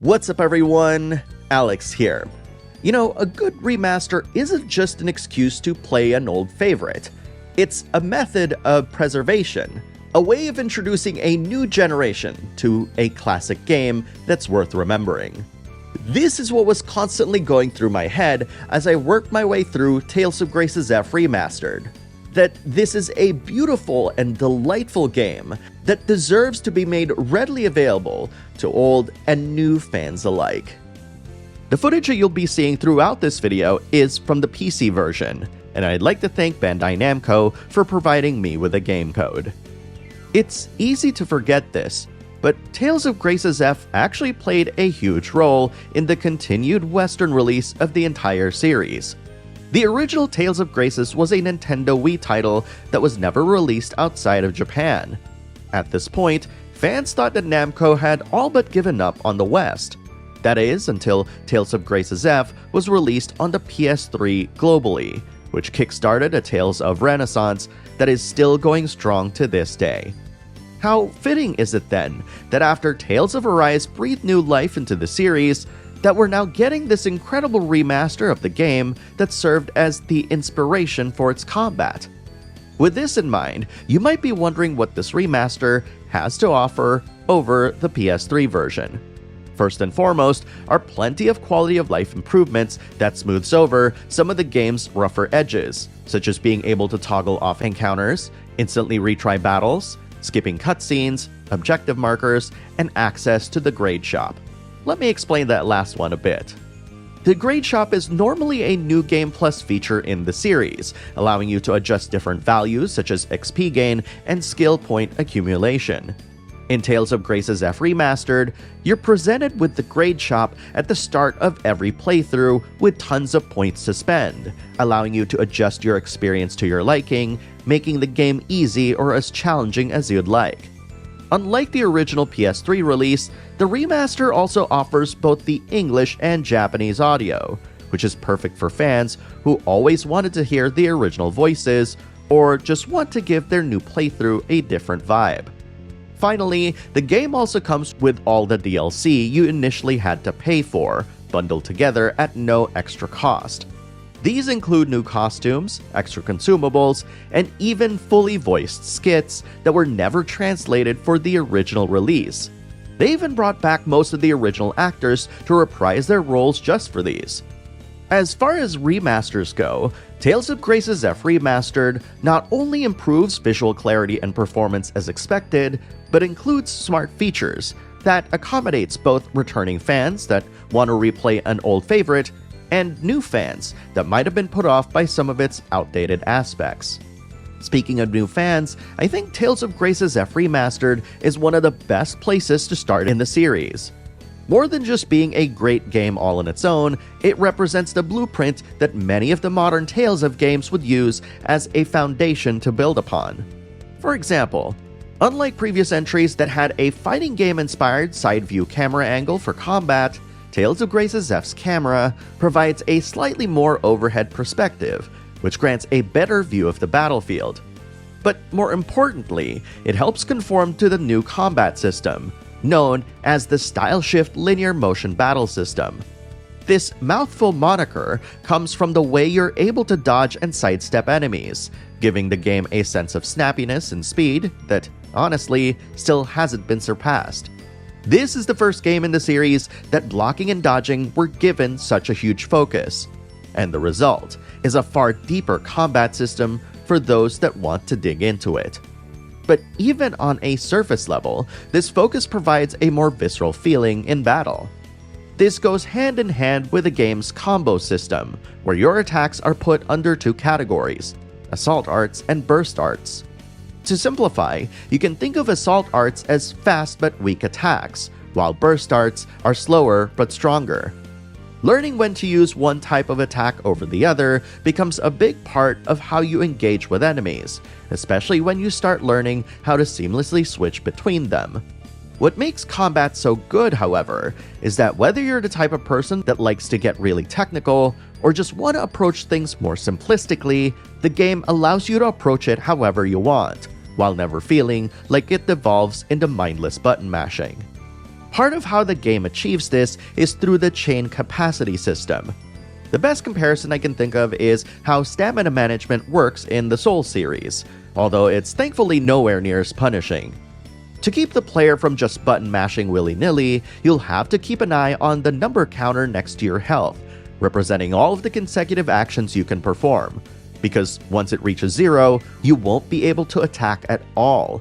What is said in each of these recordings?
What's up everyone, Alex here. You know, a good remaster isn't just an excuse to play an old favorite. It's a method of preservation, a way of introducing a new generation to a classic game that's worth remembering. This is what was constantly going through my head as I worked my way through Tales of Grace's F Remastered. That this is a beautiful and delightful game that deserves to be made readily available to old and new fans alike. The footage that you'll be seeing throughout this video is from the PC version, and I'd like to thank Bandai Namco for providing me with a game code. It's easy to forget this, but Tales of Grace's F actually played a huge role in the continued Western release of the entire series. The original Tales of Grace's was a Nintendo Wii title that was never released outside of Japan. At this point, fans thought that Namco had all but given up on the West. That is, until Tales of Grace's F was released on the PS3 globally, which kickstarted a Tales of Renaissance that is still going strong to this day. How fitting is it then that after Tales of Arise breathed new life into the series, that we're now getting this incredible remaster of the game that served as the inspiration for its combat? With this in mind, you might be wondering what this remaster has to offer over the PS3 version. First and foremost are plenty of quality of life improvements that smooths over some of the game's rougher edges, such as being able to toggle off encounters, instantly retry battles, skipping cutscenes, objective markers, and access to the grade shop. Let me explain that last one a bit. The grade shop is normally a new game plus feature in the series, allowing you to adjust different values such as XP gain and skill point accumulation. In Tales of Grace's F Remastered, you're presented with the grade shop at the start of every playthrough with tons of points to spend, allowing you to adjust your experience to your liking, making the game easy or as challenging as you'd like. Unlike the original PS3 release, the remaster also offers both the English and Japanese audio, which is perfect for fans who always wanted to hear the original voices or just want to give their new playthrough a different vibe. Finally, the game also comes with all the DLC you initially had to pay for, bundled together at no extra cost. These include new costumes, extra consumables, and even fully voiced skits that were never translated for the original release. They even brought back most of the original actors to reprise their roles just for these. As far as remasters go, Tales of Grace's F Remastered not only improves visual clarity and performance as expected, but includes smart features that accommodates both returning fans that want to replay an old favorite and new fans that might have been put off by some of its outdated aspects. Speaking of new fans, I think Tales of Grace's F Remastered is one of the best places to start in the series. More than just being a great game all on its own, it represents the blueprint that many of the modern Tales of games would use as a foundation to build upon. For example, unlike previous entries that had a fighting game-inspired side-view camera angle for combat, Tales of Grace's F's camera provides a slightly more overhead perspective, which grants a better view of the battlefield. But more importantly, it helps conform to the new combat system, known as the Style Shift Linear Motion Battle System. This mouthful moniker comes from the way you're able to dodge and sidestep enemies, giving the game a sense of snappiness and speed that, honestly, still hasn't been surpassed. This is the first game in the series that blocking and dodging were given such a huge focus, and the result is a far deeper combat system for those that want to dig into it. But even on a surface level, this focus provides a more visceral feeling in battle. This goes hand in hand with the game's combo system, where your attacks are put under two categories: assault arts and burst arts. To simplify, you can think of assault arts as fast but weak attacks, while burst arts are slower but stronger. Learning when to use one type of attack over the other becomes a big part of how you engage with enemies, especially when you start learning how to seamlessly switch between them. What makes combat so good, however, is that whether you're the type of person that likes to get really technical or just want to approach things more simplistically, the game allows you to approach it however you want, while never feeling like it devolves into mindless button mashing. Part of how the game achieves this is through the chain capacity system. The best comparison I can think of is how stamina management works in the Soul series, although it's thankfully nowhere near as punishing. To keep the player from just button mashing willy-nilly, you'll have to keep an eye on the number counter next to your health, representing all of the consecutive actions you can perform, because once it reaches 0, you won't be able to attack at all.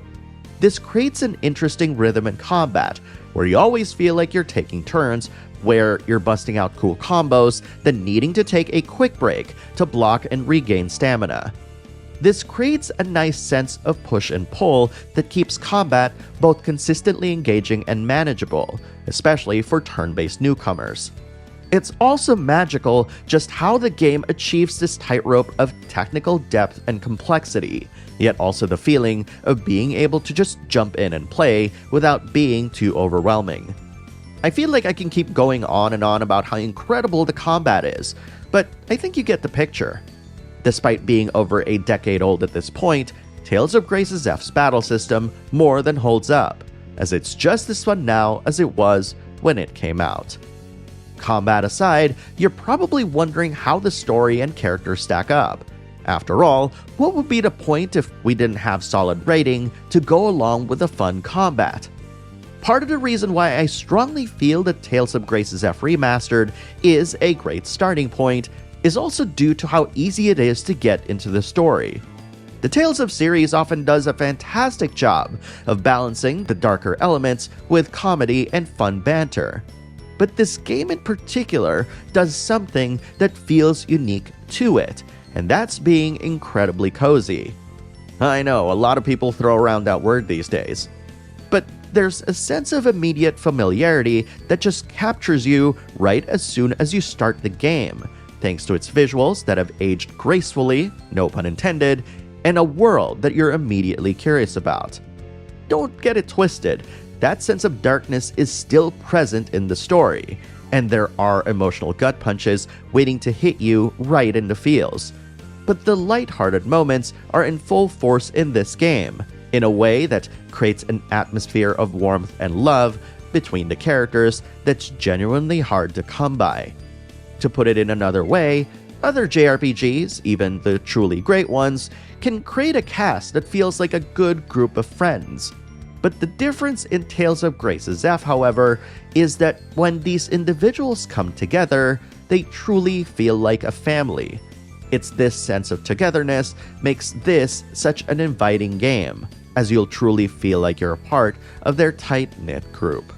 This creates an interesting rhythm in combat, where you always feel like you're taking turns, where you're busting out cool combos, then needing to take a quick break to block and regain stamina. This creates a nice sense of push and pull that keeps combat both consistently engaging and manageable, especially for turn-based newcomers. It's also magical just how the game achieves this tightrope of technical depth and complexity, yet also the feeling of being able to just jump in and play without being too overwhelming. I feel like I can keep going on and on about how incredible the combat is, but I think you get the picture. Despite being over a decade old at this point, Tales of Graces F's battle system more than holds up, as it's just as fun now as it was when it came out. Combat aside, you're probably wondering how the story and characters stack up. After all, what would be the point if we didn't have solid rating to go along with the fun combat? Part of the reason why I strongly feel that Tales of Graces F Remastered is a great starting point is also due to how easy it is to get into the story. The Tales of series often does a fantastic job of balancing the darker elements with comedy and fun banter. But this game in particular does something that feels unique to it, and that's being incredibly cozy. I know, a lot of people throw around that word these days. But there's a sense of immediate familiarity that just captures you right as soon as you start the game, thanks to its visuals that have aged gracefully, no pun intended, and a world that you're immediately curious about. Don't get it twisted, that sense of darkness is still present in the story, and there are emotional gut punches waiting to hit you right in the feels. But the lighthearted moments are in full force in this game, in a way that creates an atmosphere of warmth and love between the characters that's genuinely hard to come by. To put it in another way, other JRPGs, even the truly great ones, can create a cast that feels like a good group of friends. But the difference in Tales of Graces F, however, is that when these individuals come together, they truly feel like a family. It's this sense of togetherness makes this such an inviting game, as you'll truly feel like you're a part of their tight-knit group.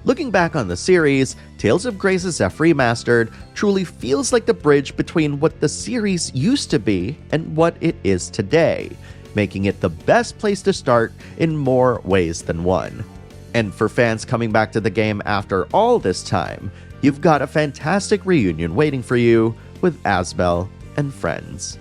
Looking back on the series, Tales of Graces F Remastered truly feels like the bridge between what the series used to be and what it is today, making it the best place to start in more ways than one. And for fans coming back to the game after all this time, you've got a fantastic reunion waiting for you with Asbel and friends.